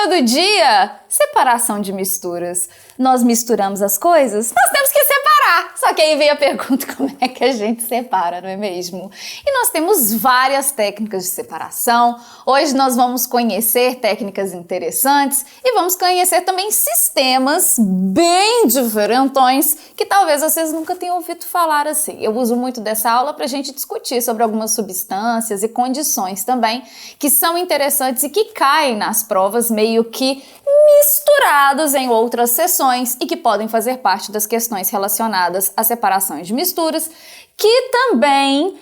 tema do dia: separação de misturas. Nós misturamos as coisas? Nós temos que separar. Só que aí vem a pergunta: como é que a gente separa, não é mesmo? E nós temos várias técnicas de separação. Hoje nós vamos conhecer técnicas interessantes e vamos conhecer também sistemas bem diferentões que talvez vocês nunca tenham ouvido falar assim. Eu uso muito dessa aula para a gente discutir sobre algumas substâncias e condições também que são interessantes e que caem nas provas meio que misturados em outras sessões e que podem fazer parte das questões relacionadas à separação de misturas, que também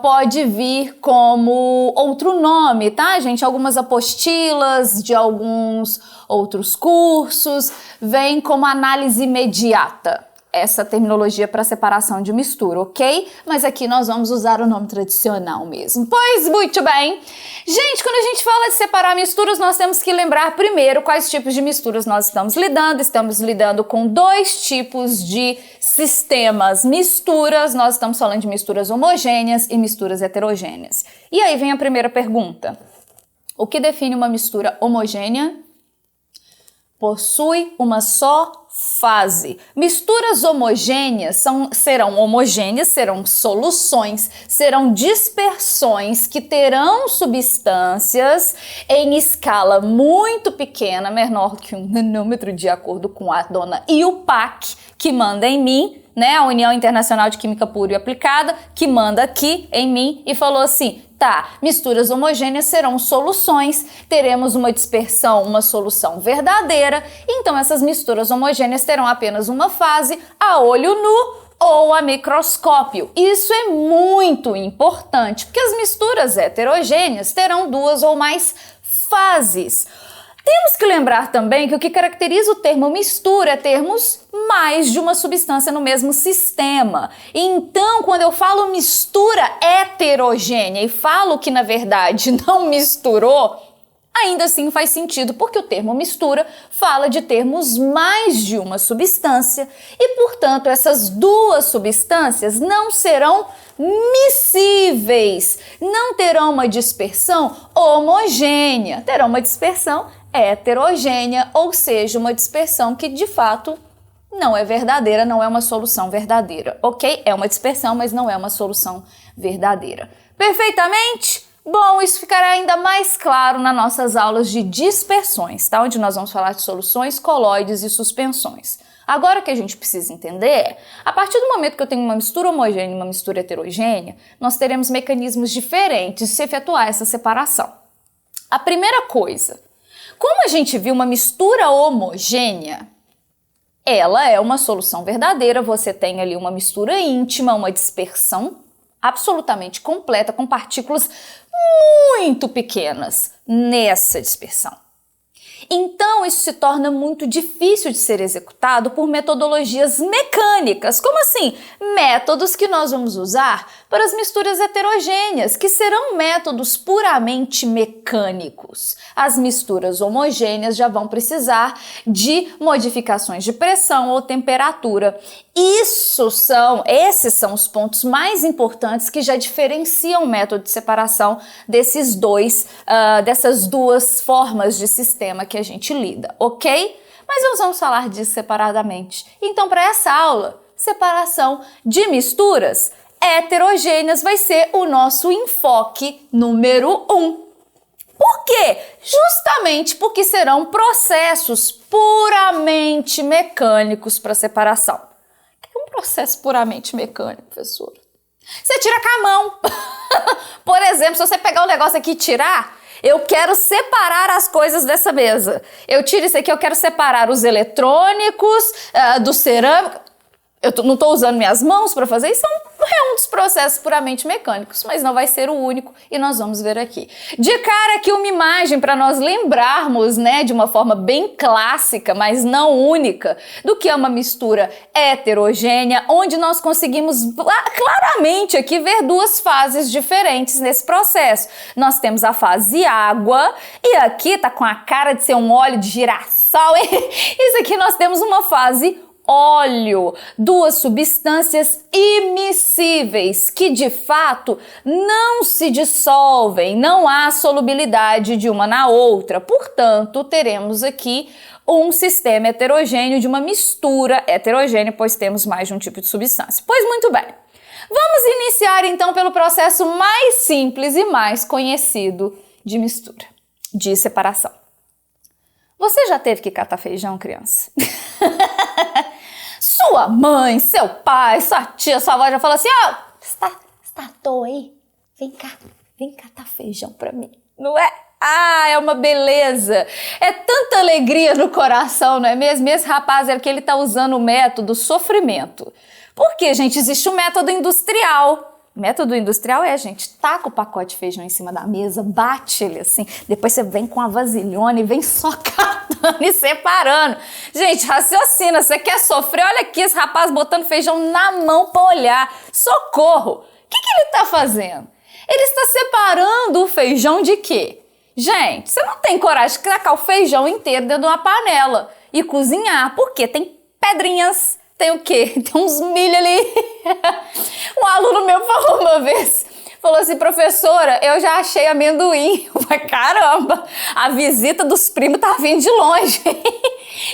pode vir como outro nome, tá, gente? Algumas apostilas de alguns outros cursos vem como análise imediata. Essa terminologia para separação de mistura, ok? Mas aqui nós vamos usar o nome tradicional mesmo. Pois muito bem. Gente, quando a gente fala de separar misturas, nós temos que lembrar primeiro quais tipos de misturas nós estamos lidando. Estamos lidando com dois tipos de sistemas misturas. Nós estamos falando de misturas homogêneas e misturas heterogêneas. E aí vem a primeira pergunta. O que define uma mistura homogênea? Possui uma só fase. Misturas homogêneas serão soluções, serão dispersões que terão substâncias em escala muito pequena, menor que 1 nanômetro, de acordo com a dona IUPAC, que manda em mim, né, a União Internacional de Química Pura e Aplicada, que manda aqui em mim e falou assim: tá, misturas homogêneas serão soluções, teremos uma dispersão, uma solução verdadeira, então essas misturas homogêneas terão apenas uma fase, a olho nu ou a microscópio. Isso é muito importante, porque as misturas heterogêneas terão duas ou mais fases. Temos que lembrar também que o que caracteriza o termo mistura é termos mais de uma substância no mesmo sistema. Então, quando eu falo mistura heterogênea e falo que, na verdade, não misturou, ainda assim faz sentido, porque o termo mistura fala de termos mais de uma substância e, portanto, essas duas substâncias não serão miscíveis, não terão uma dispersão homogênea, terão uma dispersão heterogênea, ou seja, uma dispersão que de fato não é verdadeira, não é uma solução verdadeira, ok? É uma dispersão, mas não é uma solução verdadeira. Perfeitamente? Bom, isso ficará ainda mais claro nas nossas aulas de dispersões, tá? Onde nós vamos falar de soluções, coloides e suspensões. Agora o que a gente precisa entender é, a partir do momento que eu tenho uma mistura homogênea e uma mistura heterogênea, nós teremos mecanismos diferentes de se efetuar essa separação. A primeira coisa, como a gente viu, uma mistura homogênea, ela é uma solução verdadeira, você tem ali uma mistura íntima, uma dispersão absolutamente completa com partículas muito pequenas nessa dispersão. Então, isso se torna muito difícil de ser executado por metodologias mecânicas. Como assim? Métodos que nós vamos usar para as misturas heterogêneas, que serão métodos puramente mecânicos. As misturas homogêneas já vão precisar de modificações de pressão ou temperatura. Esses são os pontos mais importantes que já diferenciam o método de separação dessas duas formas de sistema que a gente lida, ok? Mas nós vamos falar disso separadamente. Então, para essa aula, separação de misturas heterogêneas vai ser o nosso enfoque número 1. Por quê? Justamente porque serão processos puramente mecânicos para separação. O que é um processo puramente mecânico, professora? Você tira com a mão. Por exemplo, se você pegar o negócio aqui e tirar, eu quero separar as coisas dessa mesa. Eu tiro isso aqui, eu quero separar os eletrônicos do cerâmico. Eu não estou usando minhas mãos para fazer isso, é um dos processos puramente mecânicos, mas não vai ser o único e nós vamos ver aqui. De cara aqui uma imagem para nós lembrarmos, né, de uma forma bem clássica, mas não única, do que é uma mistura heterogênea, onde nós conseguimos claramente aqui ver duas fases diferentes nesse processo. Nós temos a fase água e aqui tá com a cara de ser um óleo de girassol. Isso aqui nós temos uma fase óleo, duas substâncias immiscíveis que de fato não se dissolvem, não há solubilidade de uma na outra. Portanto, teremos aqui um sistema heterogêneo de uma mistura heterogênea, pois temos mais de um tipo de substância. Pois muito bem. Vamos iniciar então pelo processo mais simples e mais conhecido de mistura, de separação. Você já teve que catar feijão, criança? Sua mãe, seu pai, sua tia, sua avó já falou assim, está à toa aí? Vem catar feijão pra mim, não é? É uma beleza, é tanta alegria no coração, não é mesmo? Esse rapaz é que ele tá usando o método sofrimento. Porque, gente, existe um método industrial. O método industrial gente, taca o pacote de feijão em cima da mesa, bate ele assim, depois você vem com a vasilhona e vem só catando e separando. Gente, raciocina, você quer sofrer? Olha aqui esse rapaz botando feijão na mão pra olhar. Socorro! O que ele tá fazendo? Ele está separando o feijão de quê? Gente, você não tem coragem de tacar o feijão inteiro dentro de uma panela e cozinhar, porque tem pedrinhas. Tem o quê? Tem uns milho ali. Um aluno meu falou uma vez, falou assim, professora, eu já achei amendoim. Eu falei, caramba, a visita dos primos tá vindo de longe.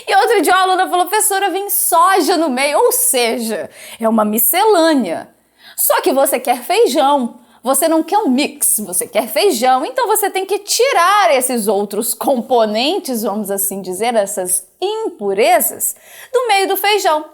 E outro dia uma aluna falou, professora, vem soja no meio, ou seja, é uma miscelânea. Só que você quer feijão. Você não quer um mix, você quer feijão, então você tem que tirar esses outros componentes, vamos assim dizer, essas impurezas, do meio do feijão.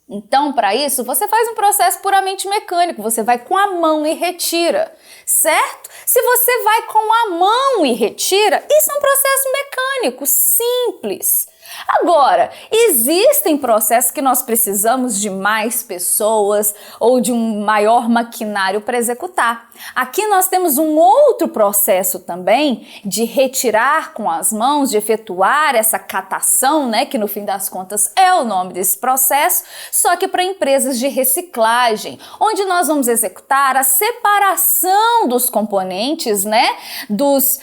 Então, para isso, você faz um processo puramente mecânico, você vai com a mão e retira, certo? Se você vai com a mão e retira, isso é um processo mecânico, simples. Agora, existem processos que nós precisamos de mais pessoas ou de um maior maquinário para executar. Aqui nós temos um outro processo também de retirar com as mãos, de efetuar essa catação, né, que no fim das contas é o nome desse processo, só que para empresas de reciclagem, onde nós vamos executar a separação dos componentes, né, dos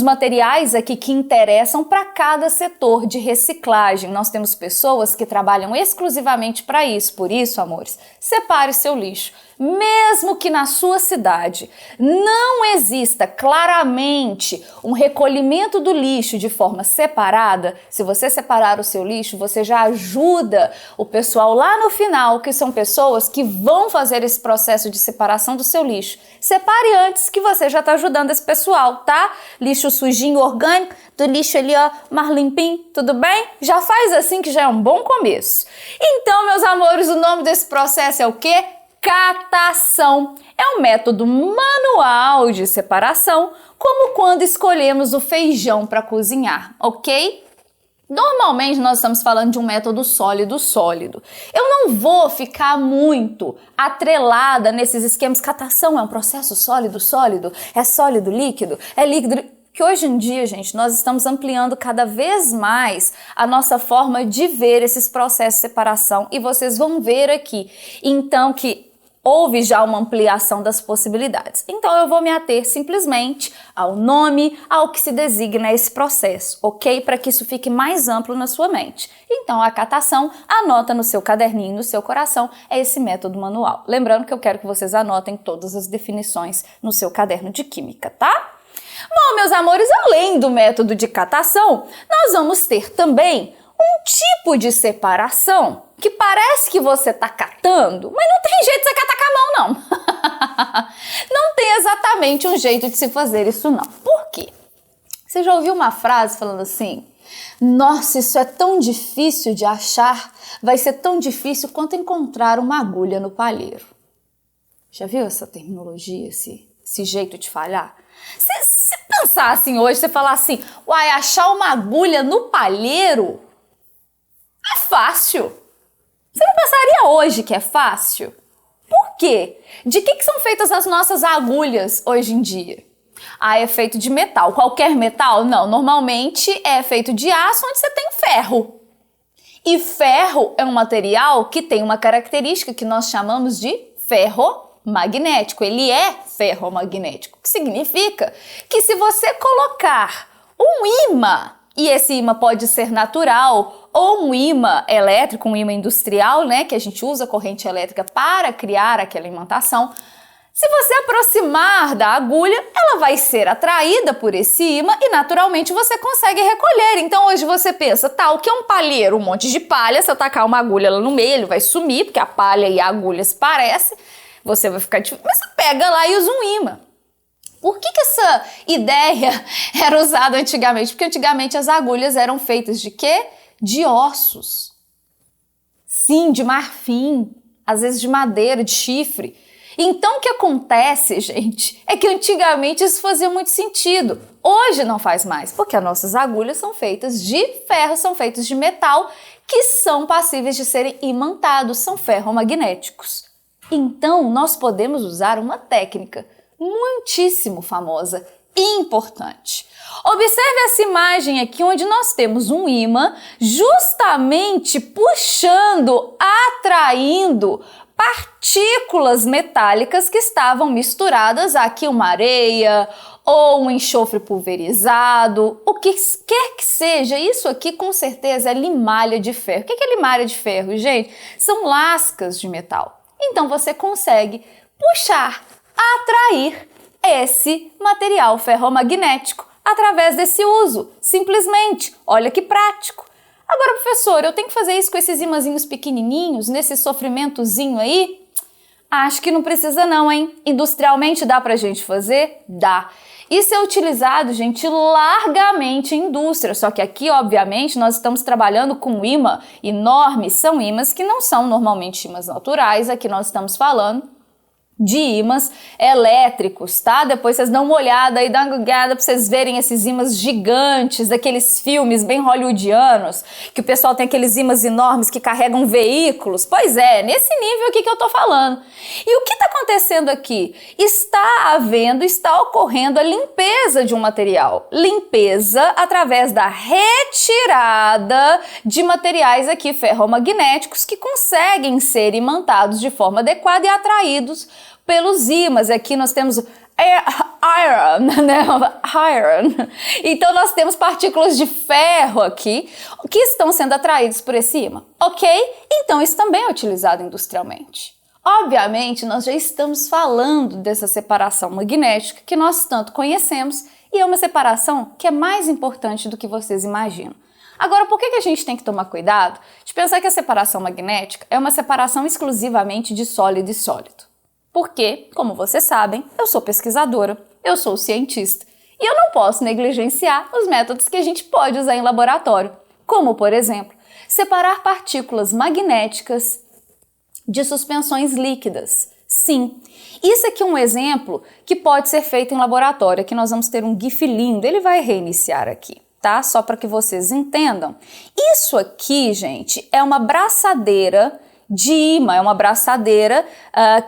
materiais aqui que interessam para cada setor de reciclagem. Nós temos pessoas que trabalham exclusivamente para isso. Por isso, amores, separe seu lixo. Mesmo que na sua cidade não exista claramente um recolhimento do lixo de forma separada, se você separar o seu lixo, você já ajuda o pessoal lá no final, que são pessoas que vão fazer esse processo de separação do seu lixo. Separe antes, que você já está ajudando esse pessoal, tá? Lixo sujinho, orgânico, do lixo ali, mais limpinho, tudo bem? Já faz assim que já é um bom começo. Então, meus amores, o nome desse processo é o quê? Catação. É um método manual de separação, como quando escolhemos o feijão para cozinhar, ok? Normalmente nós estamos falando de um método sólido. Eu não vou ficar muito atrelada nesses esquemas. Catação é um processo sólido, é sólido, líquido, é líquido. Que hoje em dia, gente, nós estamos ampliando cada vez mais a nossa forma de ver esses processos de separação e vocês vão ver aqui, então, que houve já uma ampliação das possibilidades. Então eu vou me ater simplesmente ao nome, ao que se designa esse processo, ok? Para que isso fique mais amplo na sua mente. Então a catação, anota no seu caderninho, no seu coração, é esse método manual. Lembrando que eu quero que vocês anotem todas as definições no seu caderno de química, tá? Bom, meus amores, além do método de catação, nós vamos ter também um tipo de separação que parece que você está catando, mas não tem jeito de você catar com a mão, não. Não tem exatamente um jeito de se fazer isso, não. Por quê? Você já ouviu uma frase falando assim, nossa, isso é tão difícil de achar, vai ser tão difícil quanto encontrar uma agulha no palheiro. Já viu essa terminologia, esse jeito de falhar? Se pensar assim hoje, você falar assim, uai, achar uma agulha no palheiro é fácil. Você não pensaria hoje que é fácil? Por quê? De que são feitas as nossas agulhas hoje em dia? É feito de metal. Qualquer metal? Não, normalmente é feito de aço onde você tem ferro. E ferro é um material que tem uma característica que nós chamamos de ferromagnético. Ele é ferromagnético, que significa que se você colocar um ímã, e esse ímã pode ser natural ou um ímã elétrico, um ímã industrial, né, que a gente usa corrente elétrica para criar aquela imantação. Se você aproximar da agulha, ela vai ser atraída por esse ímã e naturalmente você consegue recolher. Então hoje você pensa, tá, o que é um palheiro? Um monte de palha, se eu tacar uma agulha lá no meio, ele vai sumir, porque a palha e a agulha se parecem, você vai ficar difícil, mas você pega lá e usa um ímã. Por que essa ideia era usada antigamente? Porque antigamente as agulhas eram feitas de quê? De ossos. Sim, de marfim, às vezes de madeira, de chifre. Então o que acontece, gente, é que antigamente isso fazia muito sentido. Hoje não faz mais, porque as nossas agulhas são feitas de ferro, são feitas de metal, que são passíveis de serem imantados, são ferromagnéticos. Então nós podemos usar uma técnica muitíssimo famosa e importante. Observe essa imagem aqui onde nós temos um ímã justamente puxando, atraindo partículas metálicas que estavam misturadas aqui, uma areia ou um enxofre pulverizado, o que quer que seja. Isso aqui com certeza é limalha de ferro. O que é limalha de ferro, gente? São lascas de metal. Então você consegue puxar, atrair esse material ferromagnético através desse uso, simplesmente. Olha que prático. Agora, professor, eu tenho que fazer isso com esses imãzinhos pequenininhos, nesse sofrimentozinho aí? Acho que não precisa não, hein? Industrialmente dá pra gente fazer? Dá. Isso é utilizado, gente, largamente em indústria, só que aqui, obviamente, nós estamos trabalhando com um ímã enorme, são ímãs que não são normalmente ímãs naturais, aqui nós estamos falando de ímãs elétricos, tá? Depois vocês dão uma olhada aí, dá uma olhada pra vocês verem esses ímãs gigantes, daqueles filmes bem hollywoodianos, que o pessoal tem aqueles ímãs enormes que carregam veículos. Pois é, nesse nível aqui que eu tô falando. E o que tá acontecendo aqui? Está ocorrendo a limpeza de um material. Limpeza através da retirada de materiais aqui ferromagnéticos que conseguem ser imantados de forma adequada e atraídos pelos ímãs. Aqui nós temos iron, né? Iron. Então nós temos partículas de ferro aqui que estão sendo atraídas por esse ímã, ok? Então isso também é utilizado industrialmente. Obviamente nós já estamos falando dessa separação magnética que nós tanto conhecemos e é uma separação que é mais importante do que vocês imaginam. Agora, por que a gente tem que tomar cuidado de pensar que a separação magnética é uma separação exclusivamente de sólido e sólido? Porque, como vocês sabem, eu sou pesquisadora, eu sou cientista e eu não posso negligenciar os métodos que a gente pode usar em laboratório, como, por exemplo, separar partículas magnéticas de suspensões líquidas. Sim, isso aqui é um exemplo que pode ser feito em laboratório. Aqui nós vamos ter um GIF lindo, ele vai reiniciar aqui, tá? Só para que vocês entendam. Isso aqui, gente, é uma braçadeira de ímã, é uma braçadeira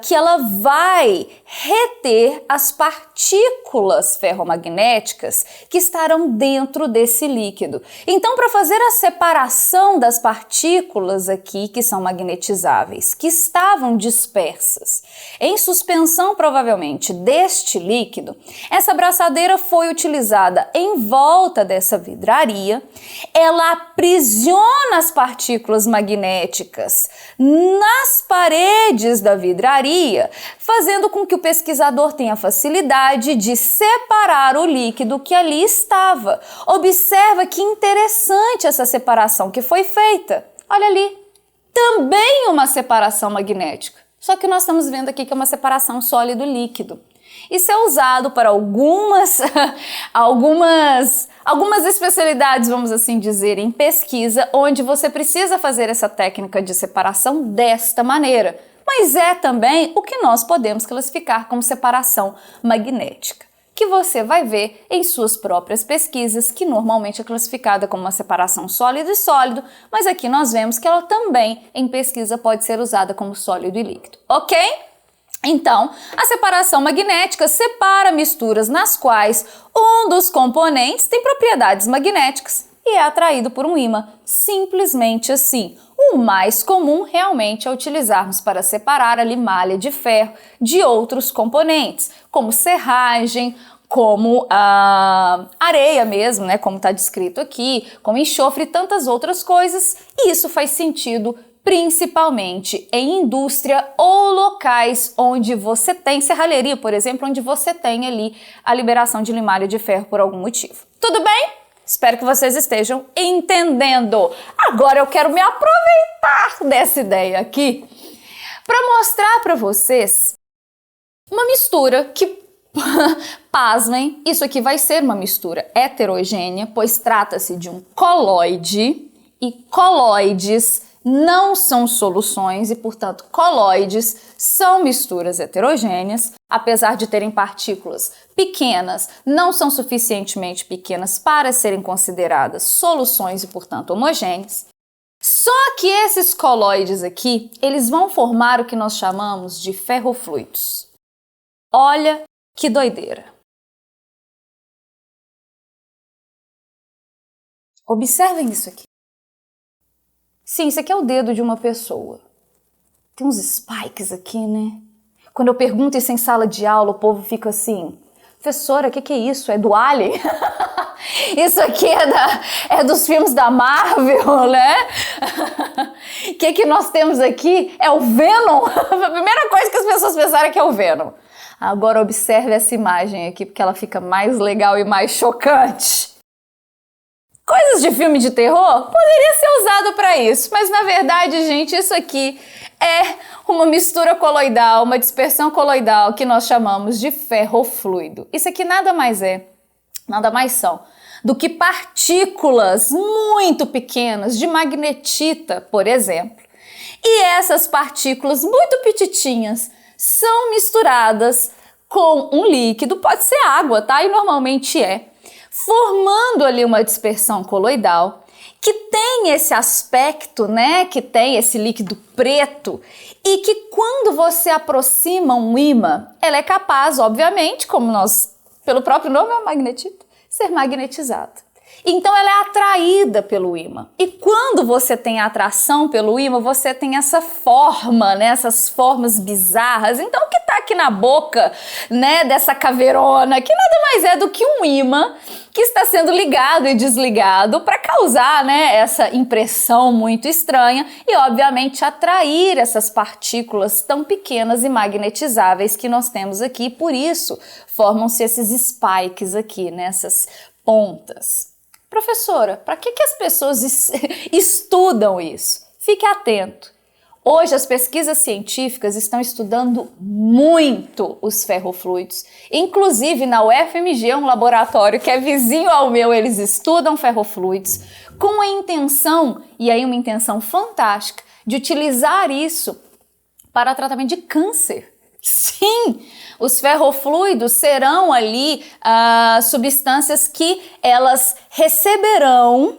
que ela vai reter as partículas ferromagnéticas que estarão dentro desse líquido. Então, para fazer a separação das partículas aqui que são magnetizáveis, que estavam dispersas em suspensão provavelmente deste líquido, essa braçadeira foi utilizada em volta dessa vidraria, ela aprisiona as partículas magnéticas nas paredes da vidraria, fazendo com que o pesquisador tenha facilidade de separar o líquido que ali estava. Observa que interessante essa separação que foi feita. Olha ali, também uma separação magnética. Só que nós estamos vendo aqui que é uma separação sólido-líquido. Isso é usado para algumas especialidades, vamos assim dizer, em pesquisa, onde você precisa fazer essa técnica de separação desta maneira. Mas é também o que nós podemos classificar como separação magnética, que você vai ver em suas próprias pesquisas, que normalmente é classificada como uma separação sólido e sólido, mas aqui nós vemos que ela também em pesquisa pode ser usada como sólido e líquido, ok? Então, a separação magnética separa misturas nas quais um dos componentes tem propriedades magnéticas e é atraído por um ímã, simplesmente assim. O mais comum realmente é utilizarmos para separar a limalha de ferro de outros componentes, como serragem, como a areia mesmo, né, como está descrito aqui, como enxofre e tantas outras coisas, e isso faz sentido principalmente em indústria ou locais onde você tem serralheria, por exemplo, onde você tem ali a liberação de limalha de ferro por algum motivo. Tudo bem? Espero que vocês estejam entendendo. Agora eu quero me aproveitar dessa ideia aqui para mostrar para vocês uma mistura que, pasmem, isso aqui vai ser uma mistura heterogênea, pois trata-se de um coloide e coloides não são soluções e, portanto, coloides são misturas heterogêneas, apesar de terem partículas pequenas, não são suficientemente pequenas para serem consideradas soluções e, portanto, homogêneas. Só que esses coloides aqui, eles vão formar o que nós chamamos de ferrofluidos. Olha que doideira! Observem isso aqui. Sim, isso aqui é o dedo de uma pessoa. Tem uns spikes aqui, né? Quando eu pergunto isso em sala de aula, o povo fica assim, professora, o que é isso? É do Alien? Isso aqui é dos filmes da Marvel, né? O que nós temos aqui? É o Venom? A primeira coisa que as pessoas pensaram é que é o Venom. Agora observe essa imagem aqui, porque ela fica mais legal e mais chocante. Coisas de filme de terror poderia ser usado para isso, mas na verdade, gente, isso aqui é uma mistura coloidal, uma dispersão coloidal que nós chamamos de ferrofluido. Isso aqui nada mais são do que partículas muito pequenas de magnetita, por exemplo. E essas partículas muito petitinhas são misturadas com um líquido, pode ser água, tá? E normalmente é, formando ali uma dispersão coloidal que tem esse aspecto, né, que tem esse líquido preto e que quando você aproxima um ímã, ela é capaz, obviamente, como pelo próprio nome é magnetita, ser magnetizada. Então ela é atraída pelo ímã. E quando você tem atração pelo ímã, você tem essa forma, né, essas formas bizarras. Então o que está aqui na boca, né, dessa caveirona, que nada mais é do que um ímã que está sendo ligado e desligado para causar, né, essa impressão muito estranha e, obviamente, atrair essas partículas tão pequenas e magnetizáveis que nós temos aqui. Por isso, formam-se esses spikes aqui, nessas pontas. Professora, para que as pessoas estudam isso? Fique atento. Hoje as pesquisas científicas estão estudando muito os ferrofluidos. Inclusive na UFMG, um laboratório que é vizinho ao meu, eles estudam ferrofluidos com a intenção, e aí uma intenção fantástica, de utilizar isso para tratamento de câncer. Sim, os ferrofluidos serão ali substâncias que elas receberão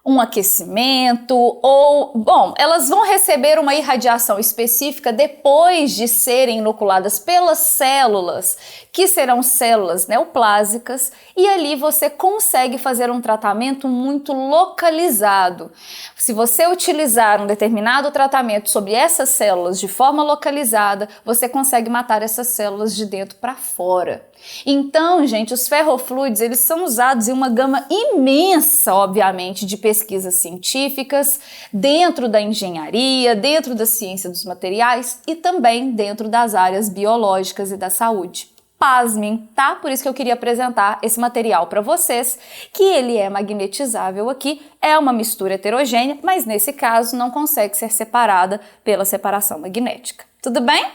um aquecimento ou, bom, elas vão receber uma irradiação específica depois de serem inoculadas pelas células, que serão células neoplásicas, e ali você consegue fazer um tratamento muito localizado. Se você utilizar um determinado tratamento sobre essas células de forma localizada, você consegue matar essas células de dentro para fora. Então, gente, os ferrofluidos, eles são usados em uma gama imensa, obviamente, de pesquisas científicas, dentro da engenharia, dentro da ciência dos materiais e também dentro das áreas biológicas e da saúde. Pasmem, tá? Por isso que eu queria apresentar esse material para vocês, que ele é magnetizável aqui, é uma mistura heterogênea, mas nesse caso não consegue ser separada pela separação magnética. Tudo bem?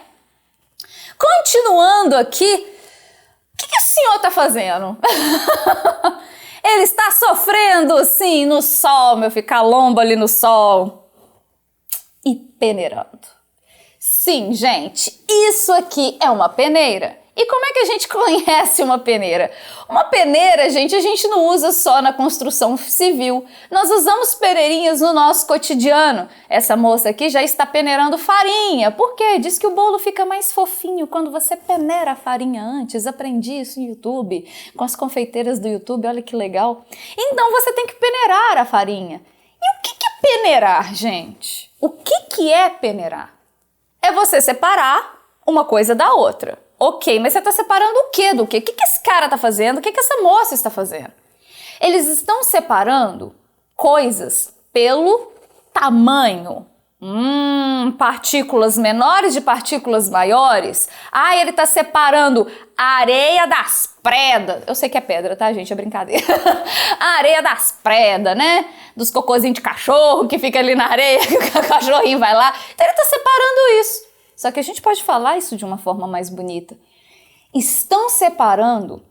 Continuando aqui, o que o senhor está fazendo? Ele está sofrendo, sim, no sol, meu filho, calombo ali no sol. E peneirando. Sim, gente, isso aqui é uma peneira. E como é que a gente conhece uma peneira? Uma peneira, gente, a gente não usa só na construção civil. Nós usamos peneirinhas no nosso cotidiano. Essa moça aqui já está peneirando farinha. Por quê? Diz que o bolo fica mais fofinho quando você peneira a farinha antes. Aprendi isso no YouTube, com as confeiteiras do YouTube, olha que legal. Então você tem que peneirar a farinha. E o que é peneirar, gente? O que é peneirar? É você separar uma coisa da outra. Ok, mas você está separando o que do quê? O que que esse cara está fazendo? O que que essa moça está fazendo? Eles estão separando coisas pelo tamanho. Partículas menores de partículas maiores. Ah, ele tá separando a areia das predas. Eu sei que é pedra, tá, gente? É brincadeira. A areia das predas, né? Dos cocôzinhos de cachorro que fica ali na areia, que o cachorrinho vai lá. Então ele tá separando isso. Só que a gente pode falar isso de uma forma mais bonita. Estão separando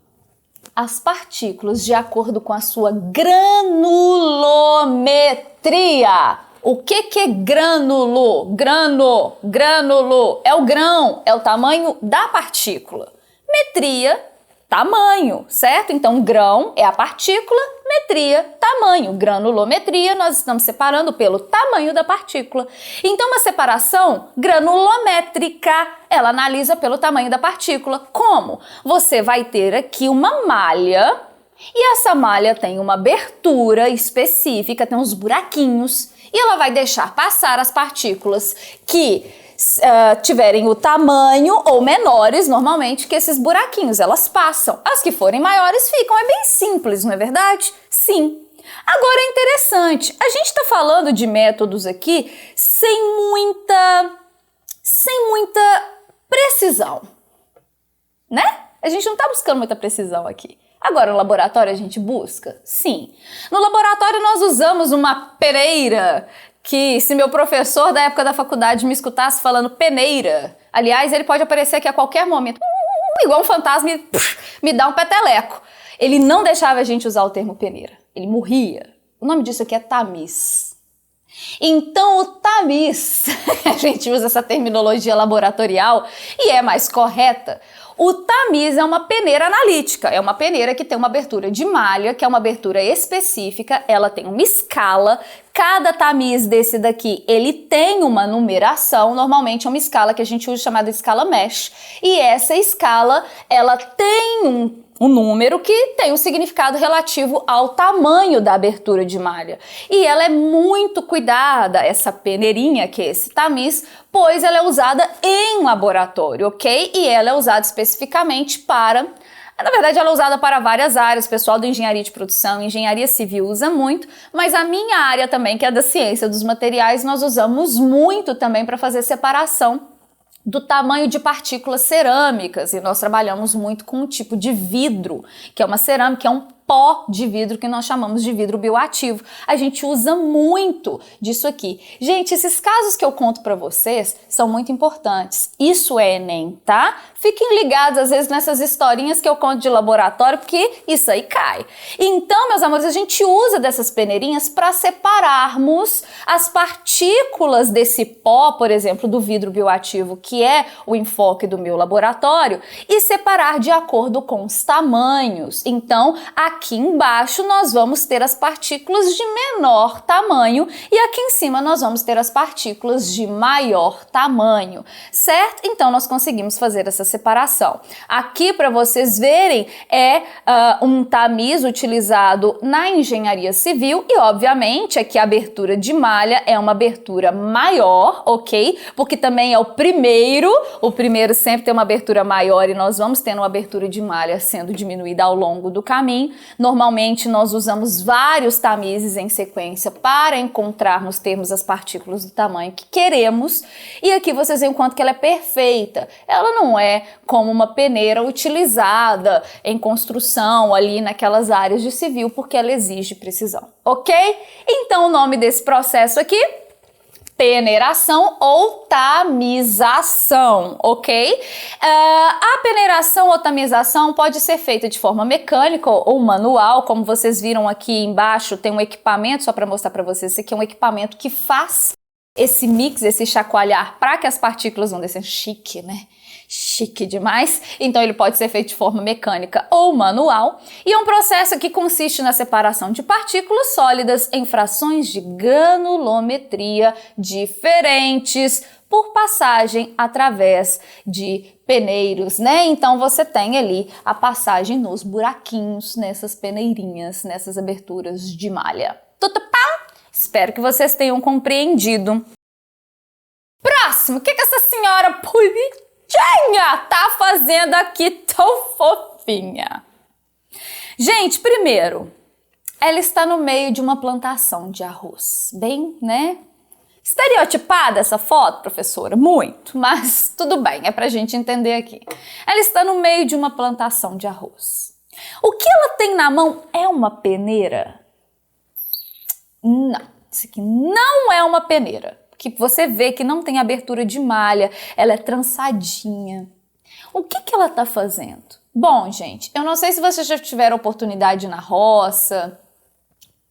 as partículas de acordo com a sua granulometria. O que é grânulo? Grânulo é o grão, é o tamanho da partícula. Metria, tamanho, certo? Então, grão é a partícula, metria, tamanho. Granulometria, nós estamos separando pelo tamanho da partícula. Então, uma separação granulométrica, ela analisa pelo tamanho da partícula. Como? Você vai ter aqui uma malha, e essa malha tem uma abertura específica, tem uns buraquinhos, e ela vai deixar passar as partículas que tiverem o tamanho ou menores, normalmente, que esses buraquinhos, elas passam. As que forem maiores ficam, é bem simples, não é verdade? Sim. Agora é interessante, a gente está falando de métodos aqui sem muita precisão, né? A gente não está buscando muita precisão aqui. Agora, no laboratório a gente busca? Sim. No laboratório nós usamos uma peneira, que se meu professor da época da faculdade me escutasse falando peneira, aliás, ele pode aparecer aqui a qualquer momento, igual um fantasma e me dá um peteleco. Ele não deixava a gente usar o termo peneira, ele morria. O nome disso aqui é tamiz. Então, o tamiz, a gente usa essa terminologia laboratorial e é mais correta. O tamiz é uma peneira analítica, é uma peneira que tem uma abertura de malha, que é uma abertura específica, ela tem uma escala. Cada tamiz desse daqui, ele tem uma numeração, normalmente é uma escala que a gente usa chamada escala mesh, e essa escala, ela tem um número que tem um significado relativo ao tamanho da abertura de malha. E ela é muito cuidada, essa peneirinha, que é esse tamiz, pois ela é usada em laboratório, ok? E ela é usada especificamente para... Na verdade, ela é usada para várias áreas, o pessoal da engenharia de produção, engenharia civil usa muito, mas a minha área também, que é da ciência dos materiais, nós usamos muito também para fazer separação do tamanho de partículas cerâmicas, e nós trabalhamos muito com um tipo de vidro, que é uma cerâmica, é um pó de vidro que nós chamamos de vidro bioativo. A gente usa muito disso aqui. Gente, esses casos que eu conto para vocês são muito importantes. Isso é Enem, tá? Fiquem ligados, às vezes, nessas historinhas que eu conto de laboratório, porque isso aí cai. Então, meus amores, a gente usa dessas peneirinhas para separarmos as partículas desse pó, por exemplo, do vidro bioativo, que é o enfoque do meu laboratório, e separar de acordo com os tamanhos. Então, aqui embaixo nós vamos ter as partículas de menor tamanho e aqui em cima nós vamos ter as partículas de maior tamanho, certo? Então nós conseguimos fazer essa separação. Aqui, para vocês verem, é um tamiz utilizado na engenharia civil e, obviamente, aqui a abertura de malha é uma abertura maior, ok? Porque também é o primeiro sempre tem uma abertura maior e nós vamos tendo uma abertura de malha sendo diminuída ao longo do caminho. Normalmente nós usamos vários tamizes em sequência para encontrarmos, termos as partículas do tamanho que queremos. E aqui vocês veem o quanto que ela é perfeita. Ela não é como uma peneira utilizada em construção ali naquelas áreas de civil, porque ela exige precisão, ok? Então o nome desse processo aqui, peneiração ou tamização, ok? A peneiração ou tamização pode ser feita de forma mecânica ou manual, como vocês viram aqui embaixo, tem um equipamento, só para mostrar para vocês, esse aqui é um equipamento que faz esse mix, esse chacoalhar, para que as partículas vão descendo. Chique, né? Chique demais. Então ele pode ser feito de forma mecânica ou manual. E é um processo que consiste na separação de partículas sólidas em frações de granulometria diferentes por passagem através de peneiros, né? Então você tem ali a passagem nos buraquinhos, nessas peneirinhas, nessas aberturas de malha. Tudo pá? Espero que vocês tenham compreendido. Próximo, o que essa senhora bonitinha tá fazendo aqui tão fofinha? Gente, primeiro, ela está no meio de uma plantação de arroz. Bem, né? Estereotipada essa foto, professora? Muito, mas tudo bem, é pra gente entender aqui. Ela está no meio de uma plantação de arroz. O que ela tem na mão é uma peneira? Não, isso aqui não é uma peneira. Que você vê que não tem abertura de malha, ela é trançadinha. O que ela tá fazendo? Bom, gente, eu não sei se vocês já tiveram oportunidade na roça,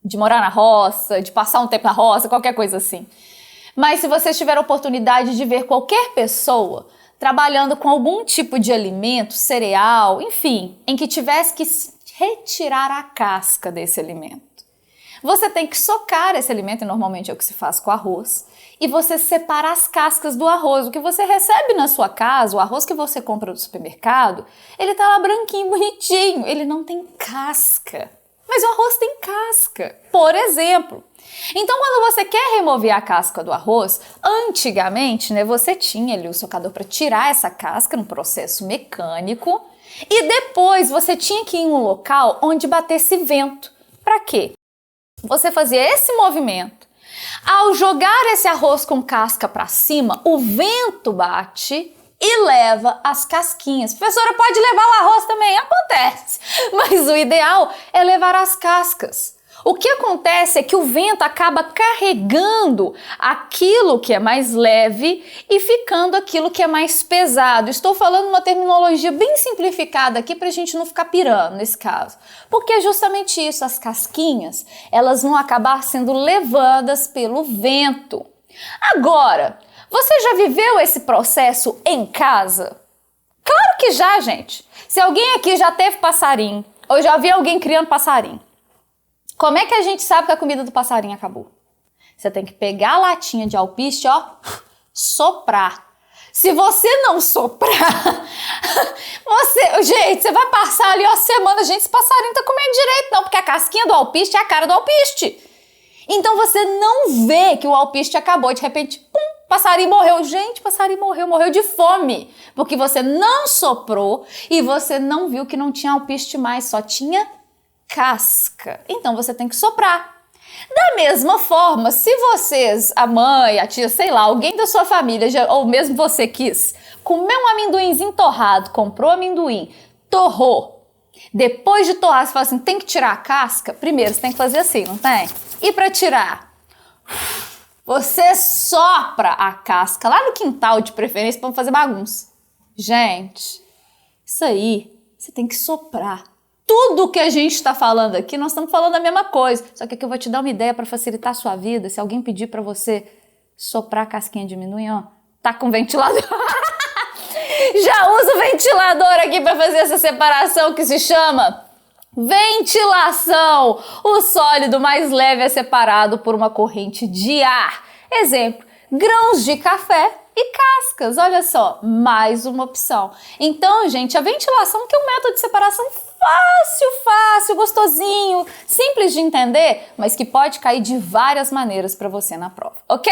de morar na roça, de passar um tempo na roça, qualquer coisa assim. Mas se vocês tiveram oportunidade de ver qualquer pessoa trabalhando com algum tipo de alimento, cereal, enfim, em que tivesse que retirar a casca desse alimento. Você tem que socar esse alimento, e normalmente é o que se faz com arroz, e você separa as cascas do arroz. O que você recebe na sua casa, o arroz que você compra no supermercado, ele tá lá branquinho, bonitinho, ele não tem casca. Mas o arroz tem casca, por exemplo. Então, quando você quer remover a casca do arroz, antigamente, né, você tinha ali o socador para tirar essa casca no processo mecânico, e depois você tinha que ir em um local onde batesse vento. Para quê? Você fazia esse movimento. Ao jogar esse arroz com casca para cima, o vento bate e leva as casquinhas. Professora, pode levar o arroz também? Acontece. Mas o ideal é levar as cascas. O que acontece é que o vento acaba carregando aquilo que é mais leve e ficando aquilo que é mais pesado. Estou falando uma terminologia bem simplificada aqui para a gente não ficar pirando nesse caso. Porque é justamente isso, as casquinhas, elas vão acabar sendo levadas pelo vento. Agora, você já viveu esse processo em casa? Claro que já, gente. Se alguém aqui já teve passarinho, ou já viu alguém criando passarinho, como é que a gente sabe que a comida do passarinho acabou? Você tem que pegar a latinha de alpiste, ó, soprar. Se você não soprar, você vai passar ali uma semana, gente, esse passarinho tá comendo direito não, porque a casquinha do alpiste é a cara do alpiste. Então você não vê que o alpiste acabou, de repente, pum, passarinho morreu. Gente, passarinho morreu de fome, porque você não soprou e você não viu que não tinha alpiste mais, só tinha casca. Então você tem que soprar. Da mesma forma, se vocês, a mãe, a tia, sei lá, alguém da sua família, ou mesmo você quis comer um amendoinzinho torrado, comprou amendoim, torrou. Depois de torrar, você fala assim, tem que tirar a casca? Primeiro, você tem que fazer assim, não tem? E para tirar? Você sopra a casca lá no quintal, de preferência, para não fazer bagunça. Gente, isso aí, você tem que soprar. Tudo que a gente está falando aqui, nós estamos falando a mesma coisa. Só que aqui eu vou te dar uma ideia para facilitar a sua vida. Se alguém pedir para você soprar a casquinha de amendoim, ó, tá com ventilador. Já usa o ventilador aqui para fazer essa separação que se chama ventilação. O sólido mais leve é separado por uma corrente de ar. Exemplo, grãos de café e cascas. Olha só, mais uma opção. Então, gente, a ventilação que é um método de separação fácil, gostosinho, simples de entender, mas que pode cair de várias maneiras para você na prova, ok?